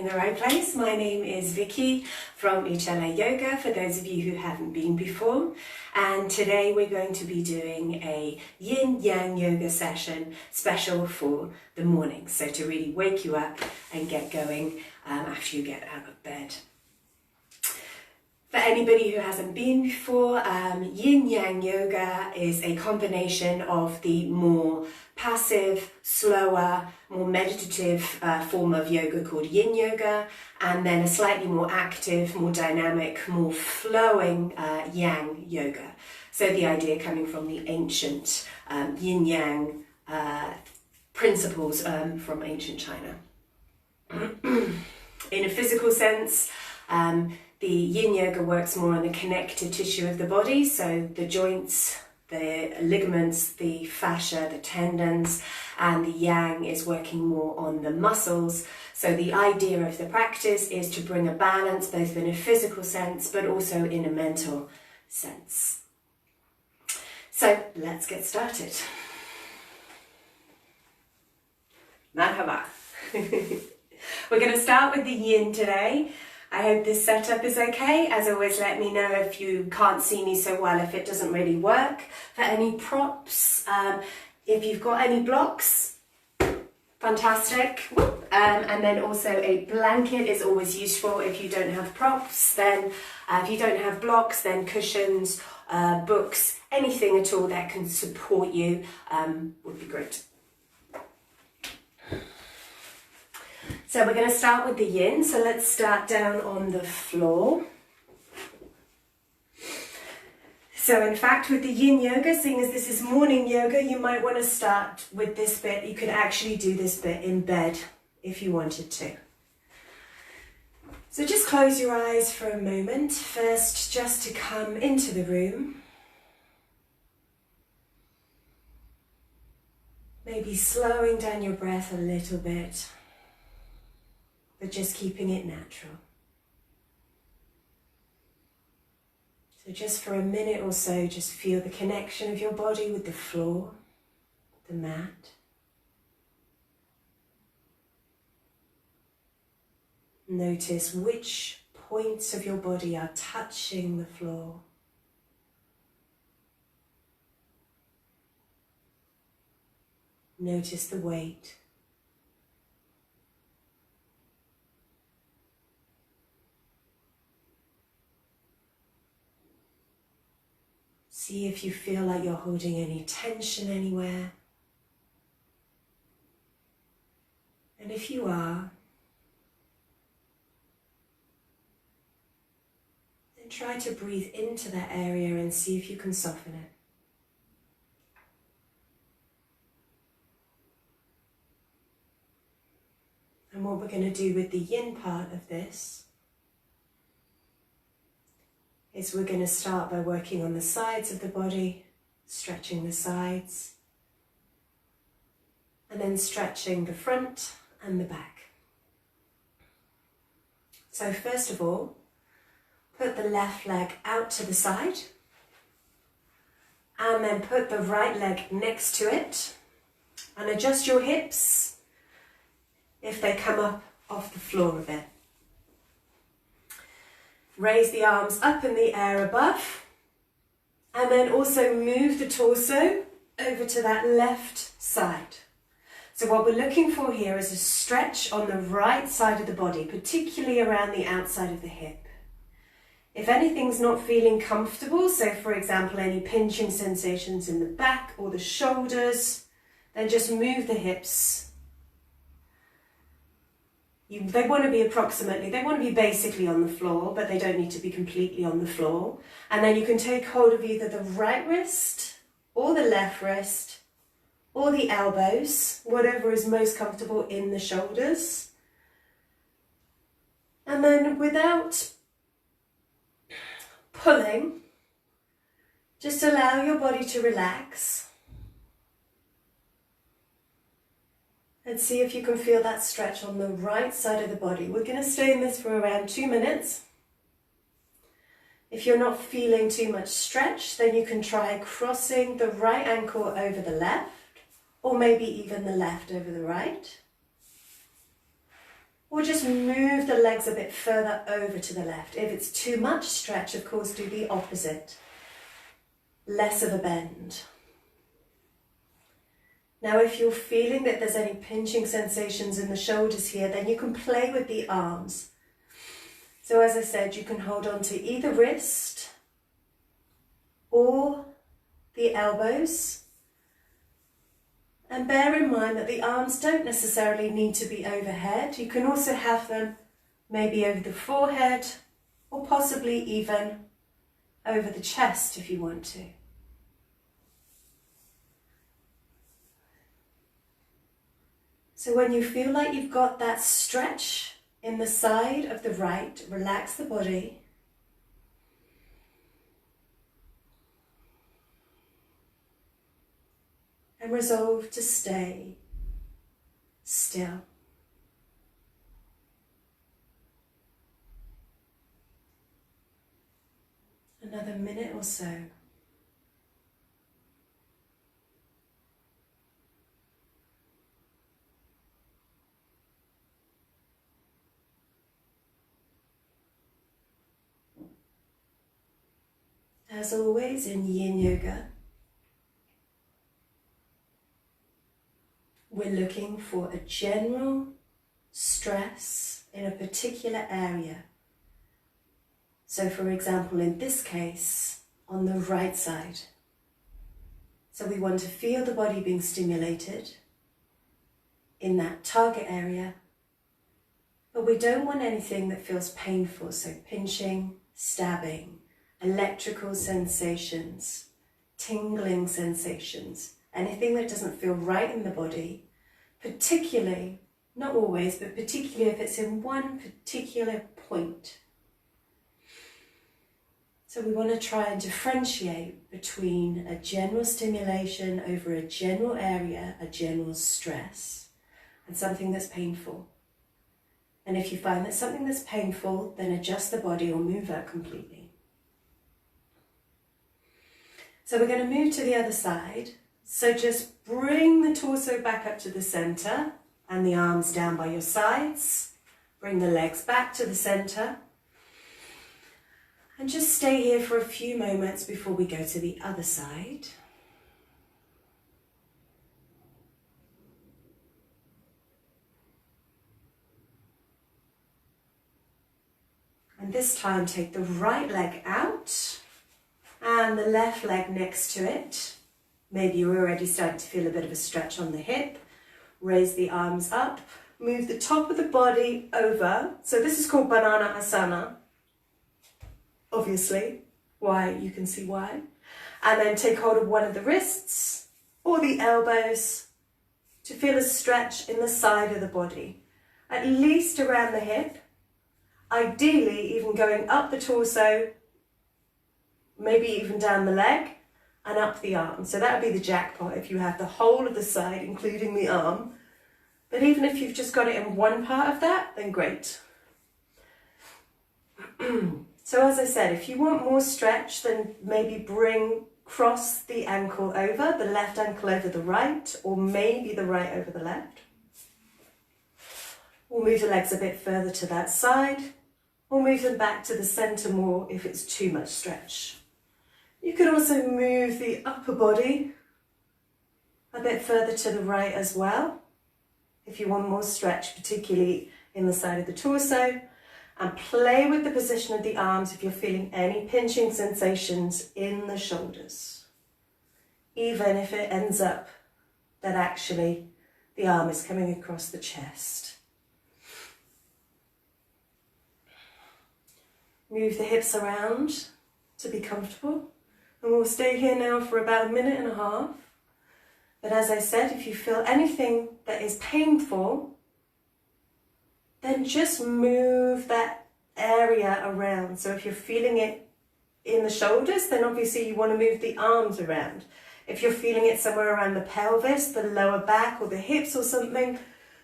the right place. My name is Vicky from Yin Yang Yoga, for those of you who haven't been before. And today we're going to be doing a Yin Yang Yoga session special for the morning. So to really wake you up and get going after you get out of bed. For anybody who hasn't been before, Yin Yang Yoga is a combination of the more passive, slower, more meditative form of yoga called Yin Yoga, and then a slightly more active, more dynamic, more flowing Yang Yoga. So the idea coming from the ancient Yin Yang principles from ancient China. In a physical sense, the Yin Yoga works more on the connective tissue of the body, so the joints, the ligaments, the fascia, the tendons, and the Yang is working more on the muscles. So the idea of the practice is to bring a balance both in a physical sense but also in a mental sense. So let's get started. Merhaba. We're going to start with the Yin today. I hope this setup is okay. As always, let me know if you can't see me so well, if it doesn't really work. For any props, if you've got any blocks, fantastic. And then also a blanket is always useful if you don't have props. Then if you don't have blocks, then cushions, books, anything at all that can support you would be great. So we're going to start with the Yin, so let's start down on the floor. So in fact with the Yin Yoga, seeing as this is morning yoga, you might want to start with this bit. You could actually do this bit in bed if you wanted to. So just close your eyes for a moment, first just to come into the room. Maybe slowing down your breath a little bit, but just keeping it natural. So just for a minute or so, just feel the connection of your body with the floor, the mat. Notice which points of your body are touching the floor. Notice the weight. See if you feel like you're holding any tension anywhere. And if you are, then try to breathe into that area and see if you can soften it. And what we're going to do with the Yin part of this is we're going to start by working on the sides of the body, stretching the sides, and then stretching the front and the back. So first of all, put the left leg out to the side, and then put the right leg next to it, and adjust your hips if they come up off the floor a bit. Raise the arms up in the air above, and then also move the torso over to that left side. So what we're looking for here is a stretch on the right side of the body, particularly around the outside of the hip. If anything's not feeling comfortable, so for example any pinching sensations in the back or the shoulders, then just move the hips. They want to be basically on the floor, but they don't need to be completely on the floor. And then you can take hold of either the right wrist or the left wrist or the elbows, whatever is most comfortable in the shoulders. And then without pulling, just allow your body to relax. And see if you can feel that stretch on the right side of the body. We're going to stay in this for around 2 minutes. If you're not feeling too much stretch, then you can try crossing the right ankle over the left, or maybe even the left over the right. Or just move the legs a bit further over to the left. If it's too much stretch, of course, do the opposite. Less of a bend. Now, if you're feeling that there's any pinching sensations in the shoulders here, then you can play with the arms. So as I said, you can hold on to either wrist or the elbows. And bear in mind that the arms don't necessarily need to be overhead. You can also have them maybe over the forehead or possibly even over the chest if you want to. So when you feel like you've got that stretch in the side of the right, relax the body. And resolve to stay still. Another minute or so. As always in Yin Yoga, we're looking for a general stress in a particular area. So for example, in this case, on the right side. So we want to feel the body being stimulated in that target area, but we don't want anything that feels painful, so pinching, stabbing, electrical sensations, tingling sensations, anything that doesn't feel right in the body, particularly, not always, but particularly if it's in one particular point. So we want to try and differentiate between a general stimulation over a general area, a general stress, and something that's painful. And if you find that something that's painful, then adjust the body or move out completely. So we're going to move to the other side. So just bring the torso back up to the center and the arms down by your sides. Bring the legs back to the center. And just stay here for a few moments before we go to the other side. And this time take the right leg out and the left leg next to it. Maybe you're already starting to feel a bit of a stretch on the hip. Raise the arms up. Move the top of the body over. So this is called Banana Asana. Obviously, why, you can see why. And then take hold of one of the wrists or the elbows to feel a stretch in the side of the body, at least around the hip, ideally even going up the torso, maybe even down the leg and up the arm. So that would be the jackpot if you have the whole of the side, including the arm. But even if you've just got it in one part of that, then great. So as I said, if you want more stretch, then maybe cross the ankle over, the left ankle over the right, or maybe the right over the left. Or move the legs a bit further to that side, or move them back to the center more if it's too much stretch. You could also move the upper body a bit further to the right as well, if you want more stretch, particularly in the side of the torso. And play with the position of the arms if you're feeling any pinching sensations in the shoulders. Even if it ends up that actually the arm is coming across the chest. Move the hips around to be comfortable. And we'll stay here now for about a minute and a half. But as I said, if you feel anything that is painful, then just move that area around. So if you're feeling it in the shoulders, then obviously you want to move the arms around. If you're feeling it somewhere around the pelvis, the lower back or the hips or something,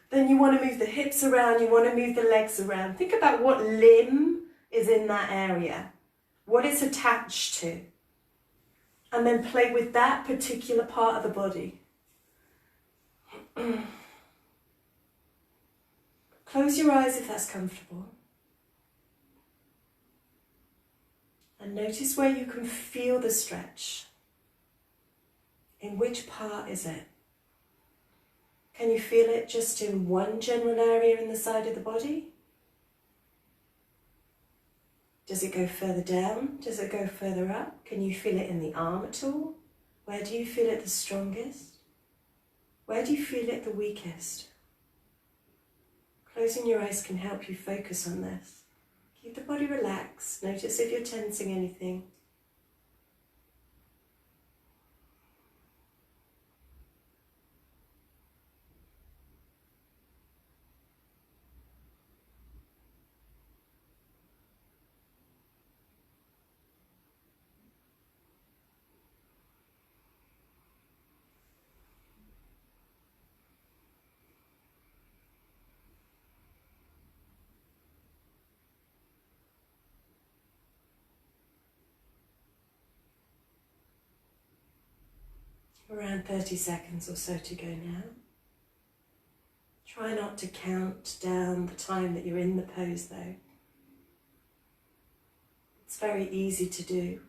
then you want to move the hips around, you want to move the legs around. Think about what limb is in that area, what it's attached to, and then play with that particular part of the body. Close your eyes if that's comfortable. And notice where you can feel the stretch. In which part is it? Can you feel it just in one general area in the side of the body? Does it go further down? Does it go further up? Can you feel it in the arm at all? Where do you feel it the strongest? Where do you feel it the weakest? Closing your eyes can help you focus on this. Keep the body relaxed. Notice if you're tensing anything. Around 30 seconds or so to go now. Try not to count down the time that you're in the pose though. It's very easy to do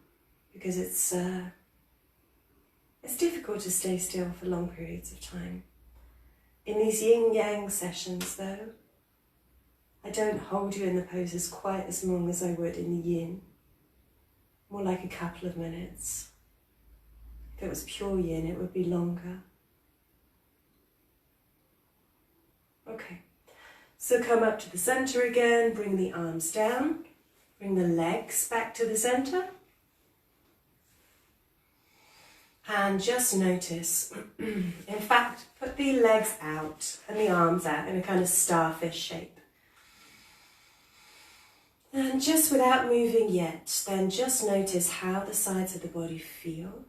because it's difficult to stay still for long periods of time. In these Yin Yang sessions though, I don't hold you in the poses quite as long as I would in the Yin. More like a couple of minutes. If it was pure Yin, it would be longer. Okay, so come up to the center again, bring the arms down, bring the legs back to the center. And just notice, in fact, put the legs out and the arms out in a kind of starfish shape. And just without moving yet, then just notice how the sides of the body feel.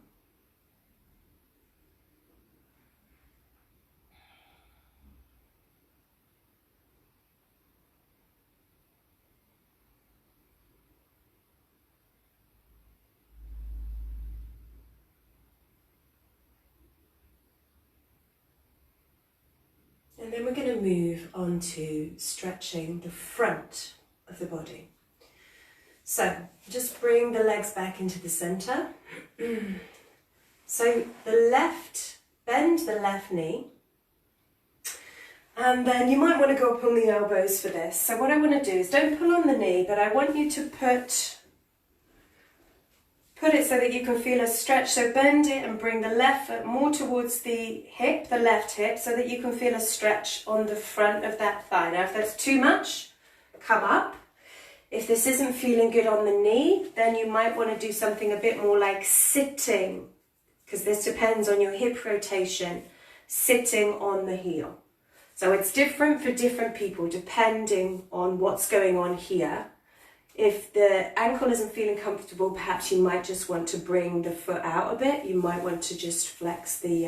And then we're going to move on to stretching the front of the body. So just bring the legs back into the center. So bend the left knee. And then you might want to go up on the elbows for this. So what I want to do is don't pull on the knee, but I want you to put it so that you can feel a stretch. So bend it and bring the left foot more towards the hip, the left hip, so that you can feel a stretch on the front of that thigh. Now, if that's too much, come up. If this isn't feeling good on the knee, then you might want to do something a bit more like sitting, because this depends on your hip rotation, sitting on the heel. So it's different for different people depending on what's going on here. If the ankle isn't feeling comfortable, perhaps you might just want to bring the foot out a bit. You might want to just flex the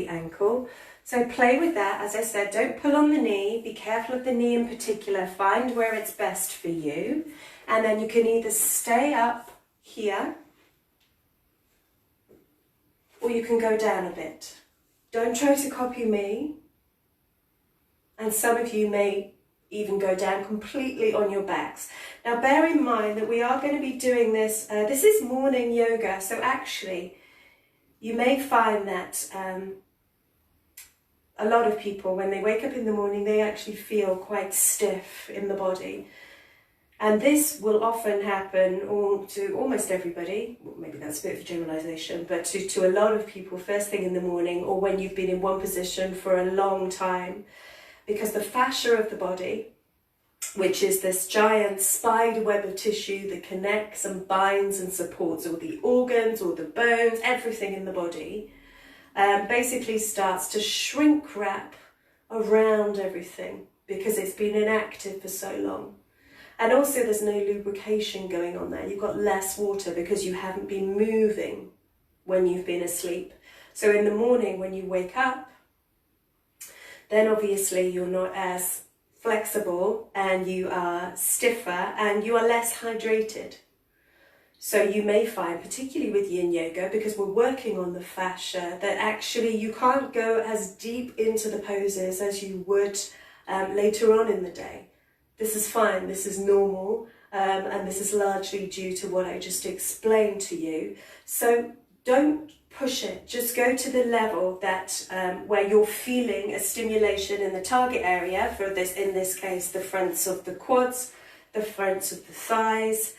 ankle. So play with that. As I said, don't pull on the knee. Be careful of the knee in particular. Find where it's best for you. And then you can either stay up here or you can go down a bit. Don't try to copy me. And some of you may even go down completely on your backs. Now bear in mind that we are going to be doing this, this is morning yoga, so actually you may find that a lot of people, when they wake up in the morning, they actually feel quite stiff in the body. And this will often happen to almost everybody, well, maybe that's a bit of a generalisation, but to a lot of people first thing in the morning or when you've been in one position for a long time. Because the fascia of the body, which is this giant spider web of tissue that connects and binds and supports all the organs, all the bones, everything in the body, basically starts to shrink wrap around everything because it's been inactive for so long. And also there's no lubrication going on there. You've got less water because you haven't been moving when you've been asleep. So in the morning when you wake up, then obviously you're not as flexible and you are stiffer and you are less hydrated. So you may find, particularly with Yin Yoga, because we're working on the fascia, that actually you can't go as deep into the poses as you would later on in the day. This is fine, this is normal, and this is largely due to what I just explained to you. So don't push it, just go to the level that where you're feeling a stimulation in the target area, for this, in this case, the fronts of the quads, the fronts of the thighs,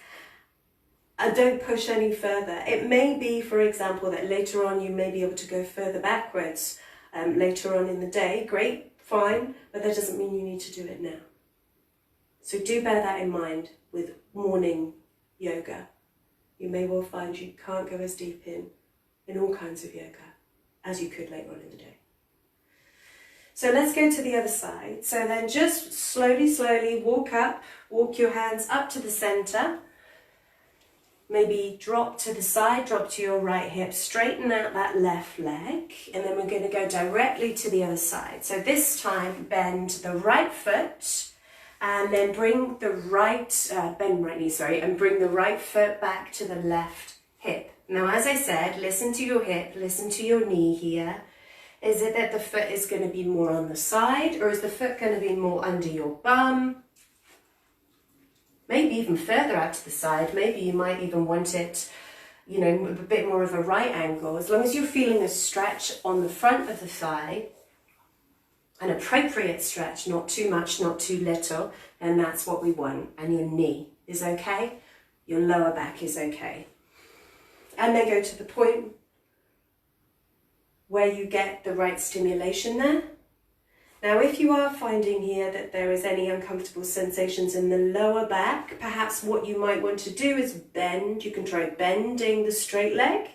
and don't push any further. It may be, for example, that later on you may be able to go further backwards later on in the day. Great, fine, but that doesn't mean you need to do it now. So do bear that in mind with morning yoga. You may well find you can't go as deep in all kinds of yoga as you could later on in the day. So let's go to the other side. So then just slowly walk your hands up to the center. Maybe drop to the side, drop to your right hip, straighten out that left leg, and then we're going to go directly to the other side. So this time bend the right foot, and then bring the right, and bring the right foot back to the left hip. Now, as I said, listen to your hip, listen to your knee here. Is it that the foot is going to be more on the side, or is the foot going to be more under your bum? Maybe even further out to the side. Maybe you might even want it, you know, a bit more of a right angle. As long as you're feeling a stretch on the front of the thigh, an appropriate stretch, not too much, not too little, and that's what we want. And your knee is okay, your lower back is okay. And then go to the point where you get the right stimulation there. Now, if you are finding here that there is any uncomfortable sensations in the lower back, perhaps what you might want to do is bend. You can try bending the straight leg.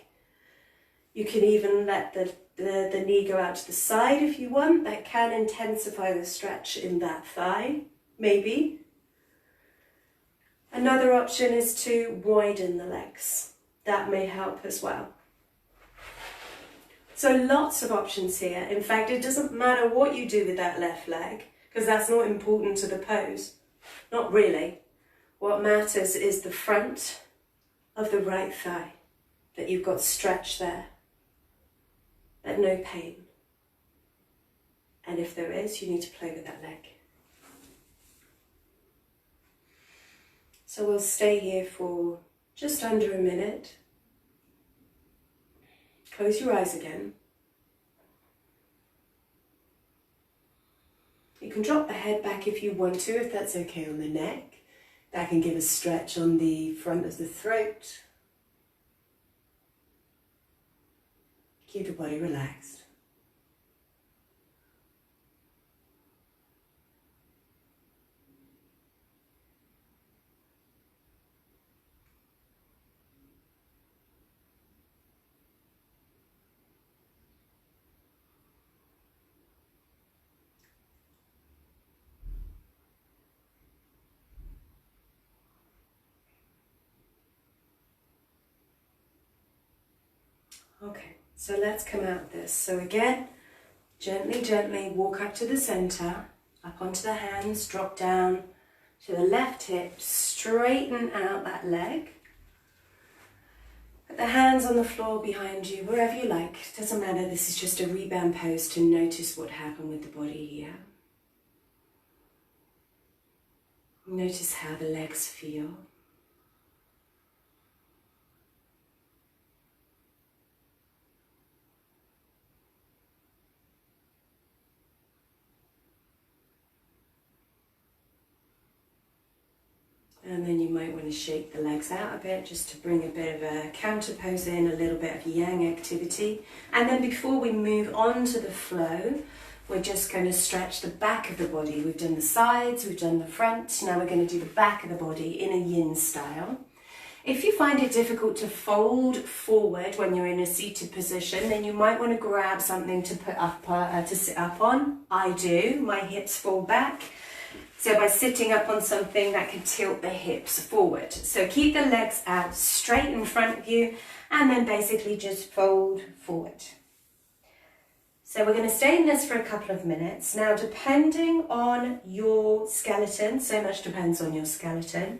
You can even let the knee go out to the side if you want. That can intensify the stretch in that thigh, maybe. Another option is to widen the legs. That may help as well. So lots of options here. In fact, it doesn't matter what you do with that left leg, because that's not important to the pose. Not really. What matters is the front of the right thigh, that you've got stretch there, but no pain. And if there is, you need to play with that leg. So we'll stay here for just under a minute. Close your eyes again. You can drop the head back if you want to, if that's okay on the neck. That can give a stretch on the front of the throat. Keep the body relaxed. Okay, so let's come out of this. So again, gently walk up to the center, up onto the hands, drop down to the left hip, straighten out that leg. Put the hands on the floor behind you, wherever you like. Doesn't matter, this is just a rebound pose to notice what happened with the body here. Notice how the legs feel. And then you might want to shake the legs out a bit just to bring a bit of a counter pose in, a little bit of yang activity. And then before we move on to the flow, we're just going to stretch the back of the body. We've done the sides, we've done the front. Now we're going to do the back of the body in a yin style. If you find it difficult to fold forward when you're in a seated position, then you might want to grab something to put up, to sit up on. I do. My hips fall back. So by sitting up on something that can tilt the hips forward. So keep the legs out straight in front of you and then basically just fold forward. So we're going to stay in this for a couple of minutes. Now, depending on your skeleton, so much depends on your skeleton,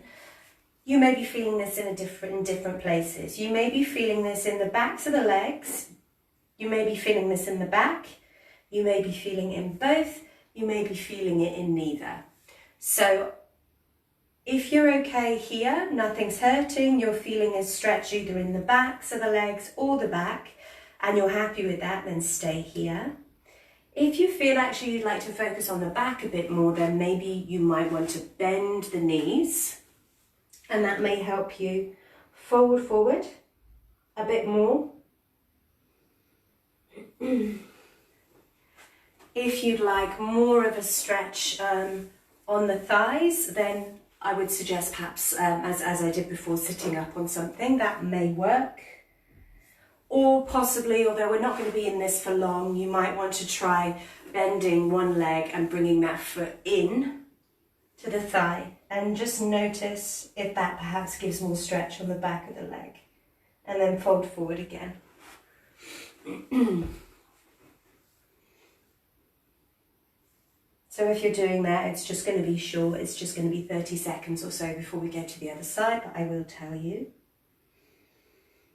you may be feeling this in different places. You may be feeling this in the backs of the legs. You may be feeling this in the back. You may be feeling in both. you may be feeling it in neither. So if you're okay here, nothing's hurting, you're feeling a stretch either in the backs of the legs or the back, and you're happy with that, then stay here. If you feel actually you'd like to focus on the back a bit more, then maybe you might want to bend the knees, and that may help you fold forward a bit more. If you'd like more of a stretch on the thighs, then I would suggest perhaps, as I did before, sitting up on something. That may work. Or possibly, although we're not going to be in this for long, you might want to try bending one leg and bringing that foot in to the thigh. And just notice if that perhaps gives more stretch on the back of the leg. And then fold forward again. So if you're doing that, it's just going to be short. It's just going to be 30 seconds or so before we go to the other side, but I will tell you.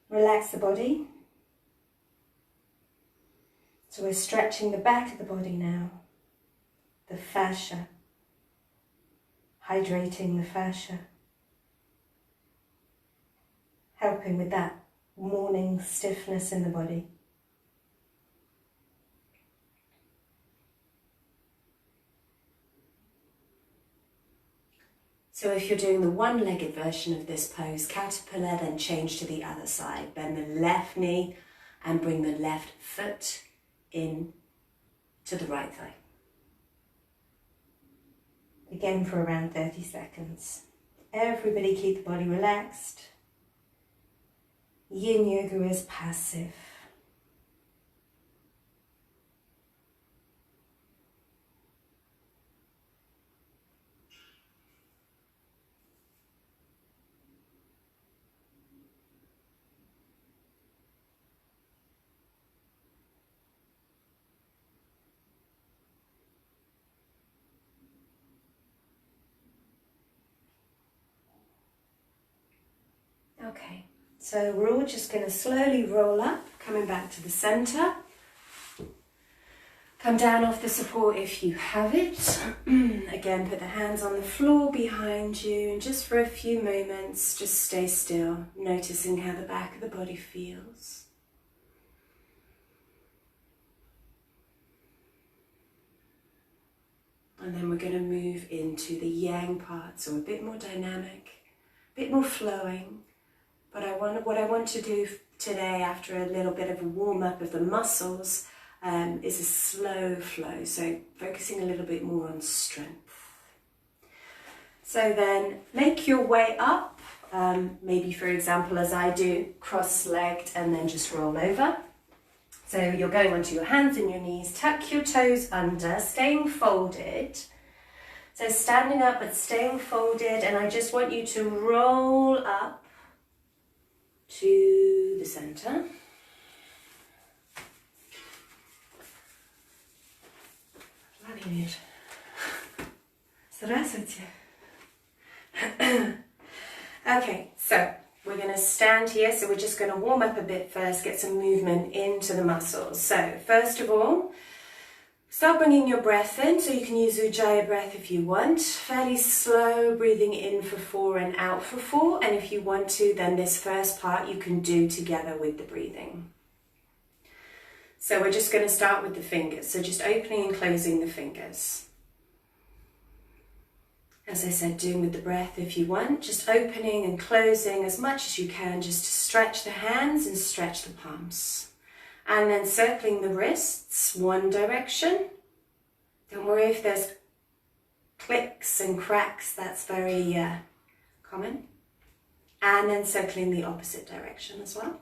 Relax the body. So we're stretching the back of the body now. The fascia. Hydrating the fascia. Helping with that morning stiffness in the body. So if you're doing the one-legged version of this pose, caterpillar, then change to the other side. Bend the left knee and bring the left foot in to the right thigh. Again for around 30 seconds. Everybody keep the body relaxed. Yin Yoga is passive. Okay, so we're all just going to slowly roll up, coming back to the center. Come down off the support if you have it. Again, put the hands on the floor behind you, and just for a few moments, just stay still, noticing how the back of the body feels. And then we're going to move into the yang part, so a bit more dynamic, a bit more flowing. But what I want to do today, after a little bit of a warm-up of the muscles, is a slow flow, so focusing a little bit more on strength. So then make your way up, maybe for example as I do, cross-legged and then just roll over. So you're going onto your hands and your knees, tuck your toes under, staying folded. So standing up but staying folded, and I just want you to roll up to the center. Okay, so we're going to stand here, so we're just going to warm up a bit first, get some movement into the muscles. So first of all, start bringing your breath in, so you can use Ujjayi breath if you want. Fairly slow, breathing in for 4 and out for 4. And if you want to, then this first part you can do together with the breathing. So we're just going to start with the fingers. So just opening and closing the fingers. As I said, doing with the breath if you want. Just opening and closing as much as you can, just to stretch the hands and stretch the palms. And then circling the wrists, one direction. Don't worry if there's clicks and cracks, that's very common. And then circling the opposite direction as well.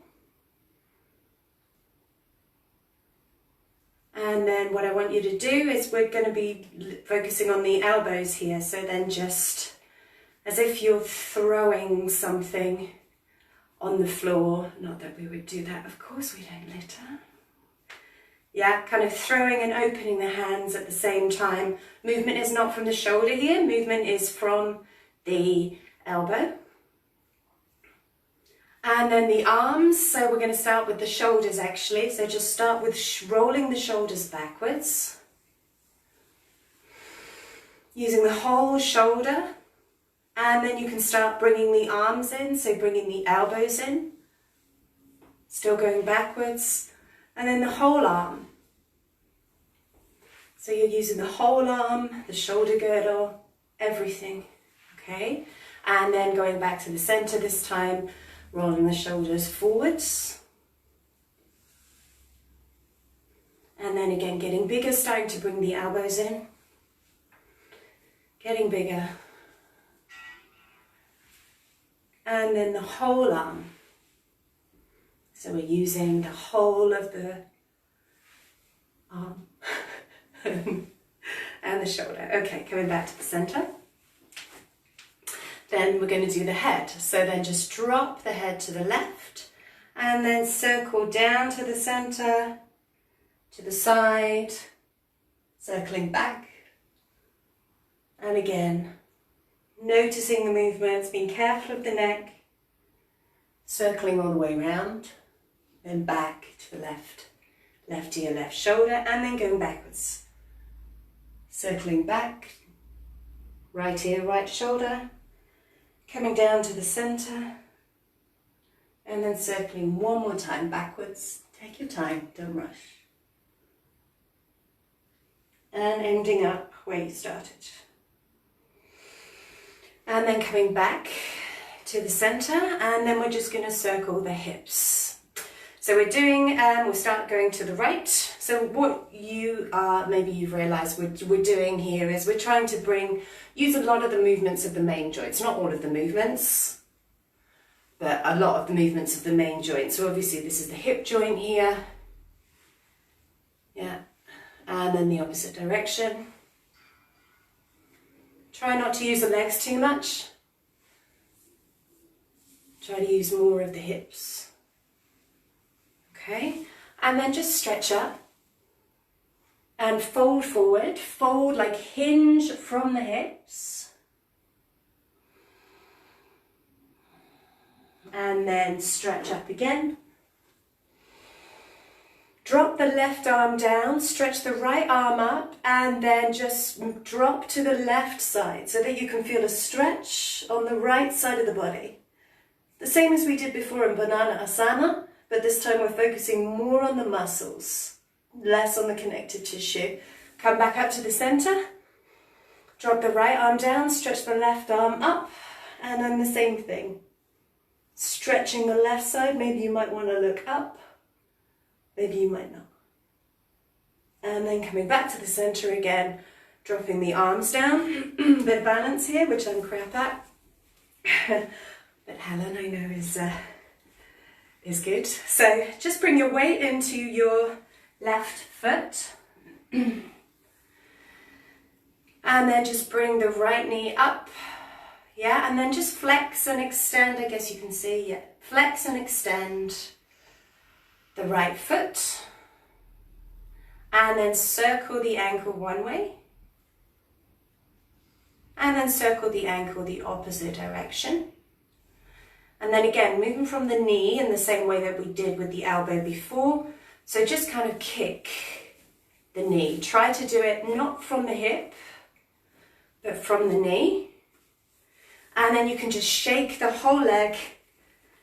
And then what I want you to do is we're going to be focusing on the elbows here. So then just as if you're throwing something on the floor. Not that we would do that, of course, we don't litter. Yeah, kind of throwing and opening the hands at the same time. Movement is not from the shoulder here, movement is from the elbow. And then the arms, so we're going to start with the shoulders actually. So just start with rolling the shoulders backwards. using the whole shoulder, and then you can start bringing the arms in, so bringing the elbows in, still going backwards, and then the whole arm. So you're using the whole arm, the shoulder girdle, everything, okay? And then going back to the center this time, rolling the shoulders forwards. And then again, getting bigger, starting to bring the elbows in. Getting bigger. And then the whole arm. So we're using the whole of the arm and the shoulder. Okay, coming back to the center. Then we're going to do the head. So then just drop the head to the left and then circle down to the center, to the side, circling back. And again, noticing the movements, being careful of the neck, circling all the way around, then back to the left, left ear, left shoulder, and then going backwards. Circling back, right ear, right shoulder, coming down to the center, and then circling one more time backwards. Take your time, don't rush. And ending up where you started. And then coming back to the center, and then we're just going to circle the hips. So we're doing, we'll start going to the right. So what maybe you've realized we're doing here is we're trying to use a lot of the movements of the main joints, not all of the movements, but a lot of the movements of the main joint. So obviously this is the hip joint here. Yeah. And then the opposite direction. Try not to use the legs too much. Try to use more of the hips. Okay, and then just stretch up and fold forward. Fold like hinge from the hips. And then stretch up again. Drop the left arm down, stretch the right arm up, and then just drop to the left side so that you can feel a stretch on the right side of the body. The same as we did before in Banana Asana, but this time we're focusing more on the muscles, less on the connective tissue. Come back up to the center, drop the right arm down, stretch the left arm up, and then the same thing. Stretching the left side, maybe you might want to look up. Maybe you might not. And then coming back to the center again, dropping the arms down. A bit of balance here, which I'm crap at. But Helen, I know, is good. So just bring your weight into your left foot. And then just bring the right knee up. Yeah, and then just flex and extend. I guess you can see, yeah. Flex and extend the right foot, and then circle the ankle one way, and then circle the ankle the opposite direction. And then again, moving from the knee in the same way that we did with the elbow before. So just kind of kick the knee. Try to do it not from the hip, but from the knee. And then you can just shake the whole leg.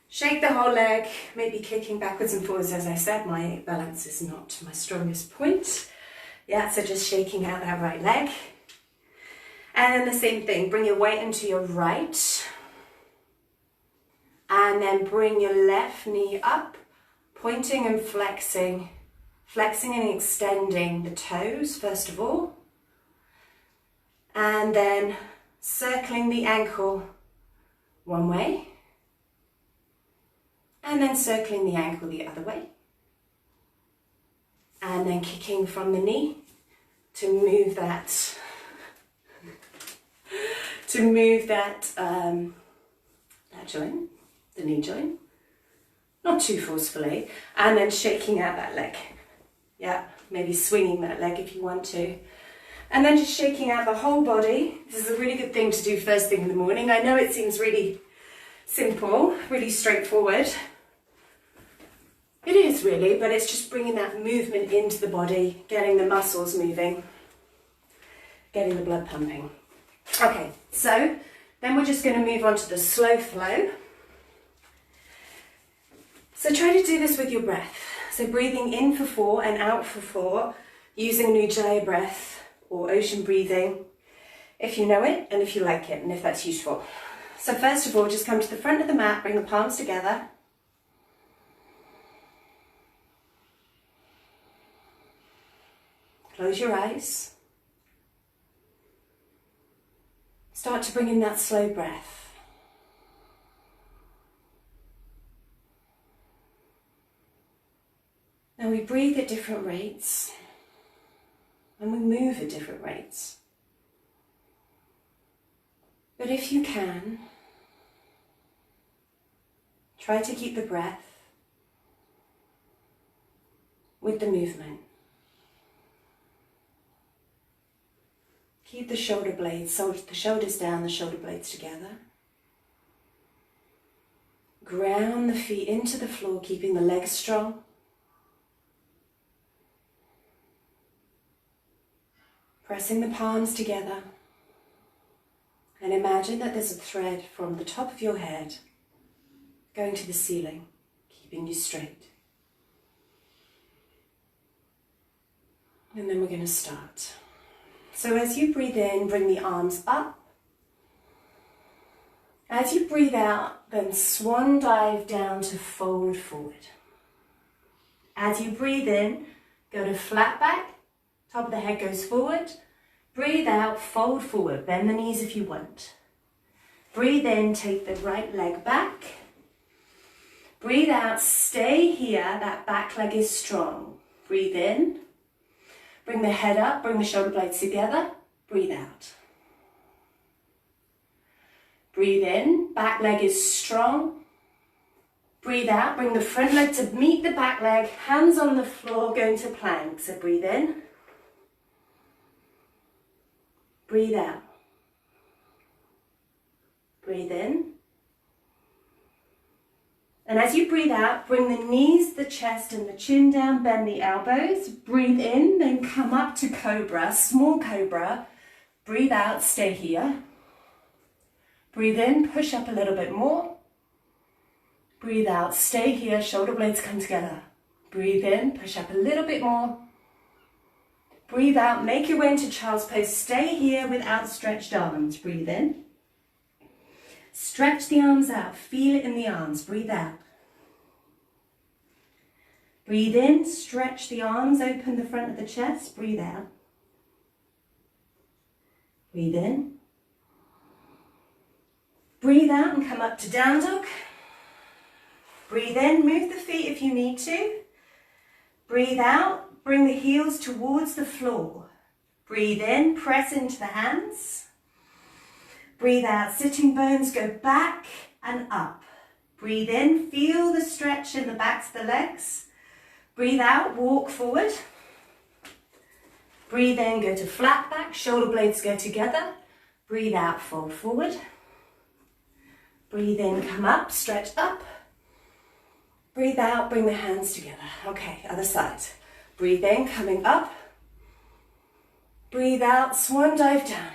Shake the whole leg, maybe kicking backwards and forwards. As I said, my balance is not my strongest point. Yeah, so just shaking out that right leg. And then the same thing, bring your weight into your right. And then bring your left knee up, pointing and flexing. Flexing and extending the toes, first of all. And then circling the ankle one way. And then circling the ankle the other way. And then kicking from the knee to move that, that joint, the knee joint, not too forcefully, and then shaking out that leg. Yeah, maybe swinging that leg if you want to. And then just shaking out the whole body. This is a really good thing to do first thing in the morning. I know it seems really simple, really straightforward. It is really, but it's just bringing that movement into the body, getting the muscles moving, getting the blood pumping. Okay, so then we're just going to move on to the slow flow. So try to do this with your breath. So breathing in for 4 and out for 4, using Ujjayi breath or ocean breathing, if you know it and if you like it and if that's useful. So first of all, just come to the front of the mat, bring the palms together. Close your eyes. Start to bring in that slow breath. Now we breathe at different rates and we move at different rates. But if you can, try to keep the breath with the movement. Keep the shoulder blades, the shoulders down, the shoulder blades together. Ground the feet into the floor, keeping the legs strong. Pressing the palms together. And imagine that there's a thread from the top of your head going to the ceiling, keeping you straight. And then we're going to start. So as you breathe in, bring the arms up. As you breathe out, then swan dive down to fold forward. As you breathe in, go to flat back, top of the head goes forward. Breathe out, fold forward, bend the knees if you want. Breathe in, take the right leg back. Breathe out, stay here, that back leg is strong. Breathe in. Bring the head up, bring the shoulder blades together, breathe out. Breathe in, back leg is strong. Breathe out, bring the front leg to meet the back leg, hands on the floor, going to plank. So breathe in. Breathe out. Breathe in. And as you breathe out, bring the knees, the chest and the chin down, bend the elbows. Breathe in, then come up to cobra, small cobra. Breathe out, stay here. Breathe in, push up a little bit more. Breathe out, stay here, shoulder blades come together. Breathe in, push up a little bit more. Breathe out, make your way into child's pose. Stay here with outstretched arms. Breathe in. Stretch the arms out, feel it in the arms, breathe out. Breathe in, stretch the arms, open the front of the chest, breathe out. Breathe in. Breathe out and come up to down dog. Breathe in, move the feet if you need to. Breathe out, bring the heels towards the floor. Breathe in, press into the hands. Breathe out, sitting bones go back and up. Breathe in, feel the stretch in the backs of the legs. Breathe out, walk forward. Breathe in, go to flat back, shoulder blades go together. Breathe out, fold forward. Breathe in, come up, stretch up. Breathe out, bring the hands together. Okay, other side. Breathe in, coming up. Breathe out, swan dive down.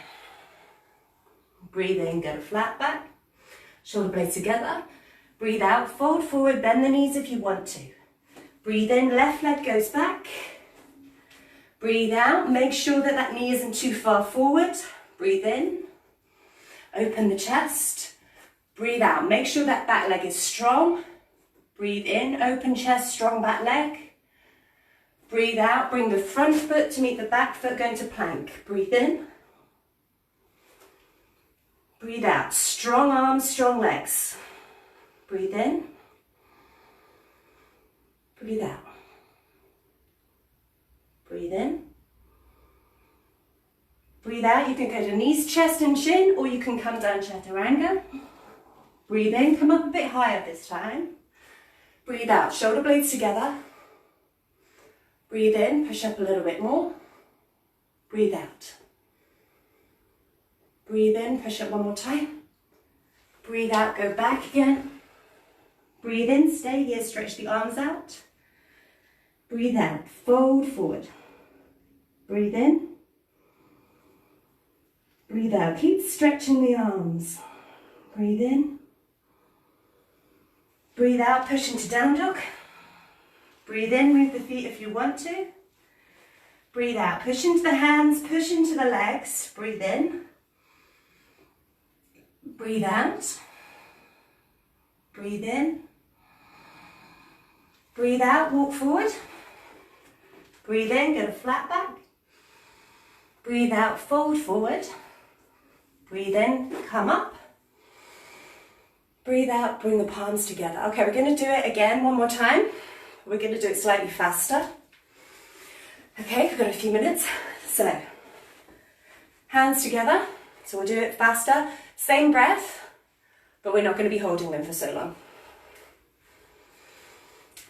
Breathe in, go to flat back, shoulder blades together. Breathe out, fold forward, bend the knees if you want to. Breathe in, left leg goes back. Breathe out, make sure that that knee isn't too far forward. Breathe in, open the chest. Breathe out, make sure that back leg is strong. Breathe in, open chest, strong back leg. Breathe out, bring the front foot to meet the back foot, going to plank. Breathe in. Breathe out, strong arms, strong legs. Breathe in. Breathe out. Breathe in. Breathe out, you can go to knees, chest and chin, or you can come down chaturanga. Breathe in, come up a bit higher this time. Breathe out, shoulder blades together. Breathe in, push up a little bit more. Breathe out. Breathe in, push up one more time. Breathe out, go back again. Breathe in, stay here, stretch the arms out. Breathe out, fold forward. Breathe in. Breathe out. Keep stretching the arms. Breathe in. Breathe out, push into down dog. Breathe in, move the feet if you want to. Breathe out, push into the hands, push into the legs. Breathe in. Breathe out. Breathe in. Breathe out, walk forward. Breathe in, go to flat back. Breathe out, fold forward. Breathe in, come up. Breathe out, bring the palms together. Okay, we're going to do it again one more time. We're going to do it slightly faster. Okay, we've got a few minutes. So, hands together. So we'll do it faster. Same breath, but we're not going to be holding them for so long.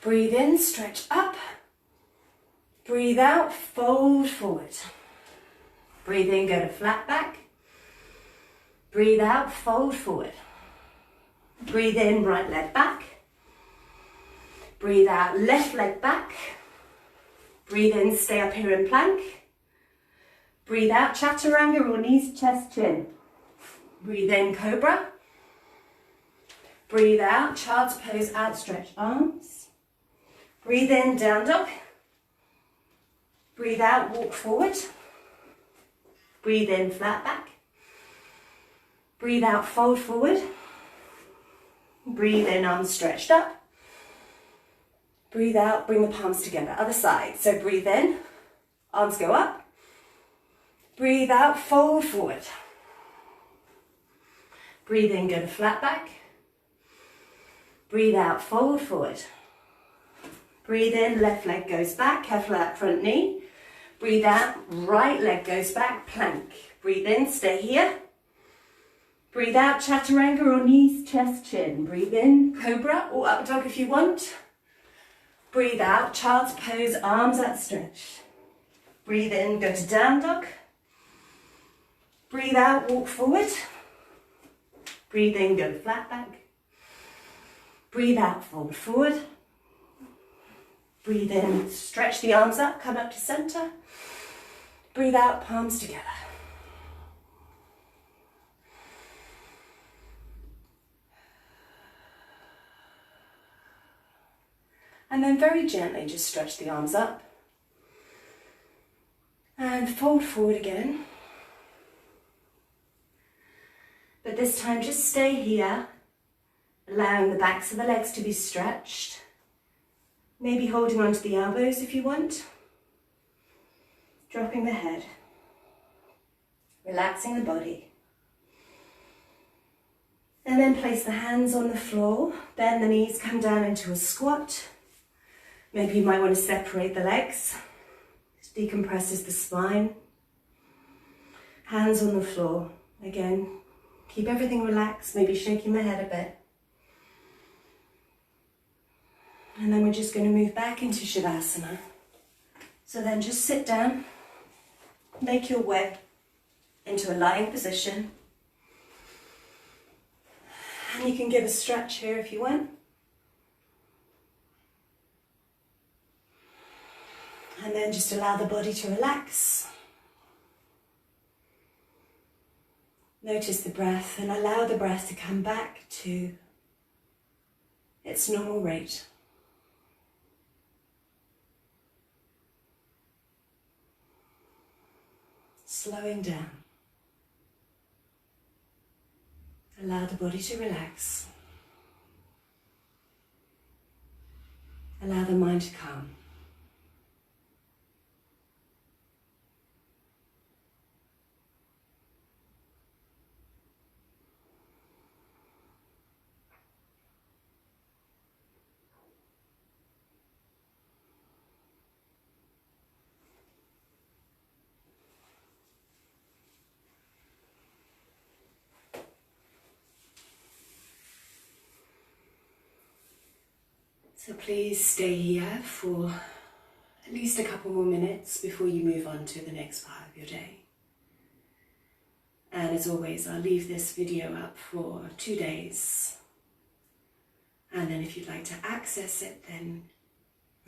Breathe in, stretch up. Breathe out, fold forward. Breathe in, go to flat back. Breathe out, fold forward. Breathe in, right leg back. Breathe out, left leg back. Breathe in, stay up here in plank. Breathe out, chaturanga or knees, chest, chin. Breathe in, cobra. Breathe out, child's pose, outstretched arms. Breathe in, down dog. Breathe out, walk forward. Breathe in, flat back. Breathe out, fold forward. Breathe in, arms stretched up. Breathe out, bring the palms together. Other side. So breathe in, arms go up. Breathe out, fold forward. Breathe in, go to flat back. Breathe out, fold forward. Breathe in, left leg goes back, careful that front knee. Breathe out, right leg goes back, plank. Breathe in, stay here. Breathe out, chaturanga or knees, chest, chin. Breathe in, cobra or up dog if you want. Breathe out, child's pose, arms outstretched. Breathe in, go to down dog. Breathe out, walk forward. Breathe in, go to flat back. Breathe out, fold forward. Breathe in, stretch the arms up, come up to center. Breathe out, palms together. And then very gently just stretch the arms up. And fold forward again. But this time just stay here, allowing the backs of the legs to be stretched. Maybe holding onto the elbows if you want. Dropping the head. Relaxing the body. And then place the hands on the floor. Bend the knees, come down into a squat. Maybe you might want to separate the legs. This decompresses the spine. Hands on the floor. Again, keep everything relaxed, maybe shaking the head a bit. And then we're just going to move back into Shavasana. So then just sit down, make your way into a lying position. And you can give a stretch here if you want. And then just allow the body to relax. Notice the breath and allow the breath to come back to its normal rate. Slowing down. Allow the body to relax. Allow the mind to calm. So please stay here for at least a couple more minutes before you move on to the next part of your day. And as always, I'll leave this video up for 2 days. And then if you'd like to access it, then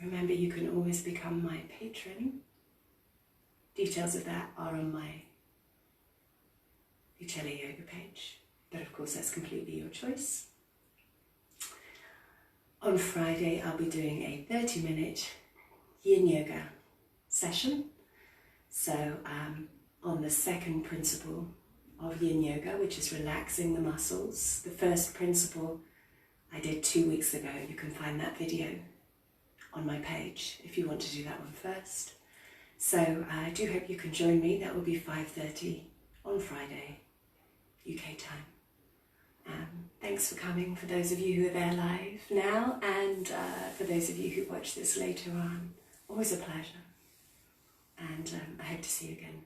remember you can always become my patron. Details of that are on my Uchela Yoga page. But of course, that's completely your choice. On Friday, I'll be doing a 30-minute Yin Yoga session. So on the second principle of Yin Yoga, which is relaxing the muscles. The first principle I did 2 weeks ago. You can find that video on my page if you want to do that one first. So I do hope you can join me. That will be 5:30 on Friday, UK time. Thanks for coming, for those of you who are there live now, and for those of you who watch this later on. Always a pleasure. And I hope to see you again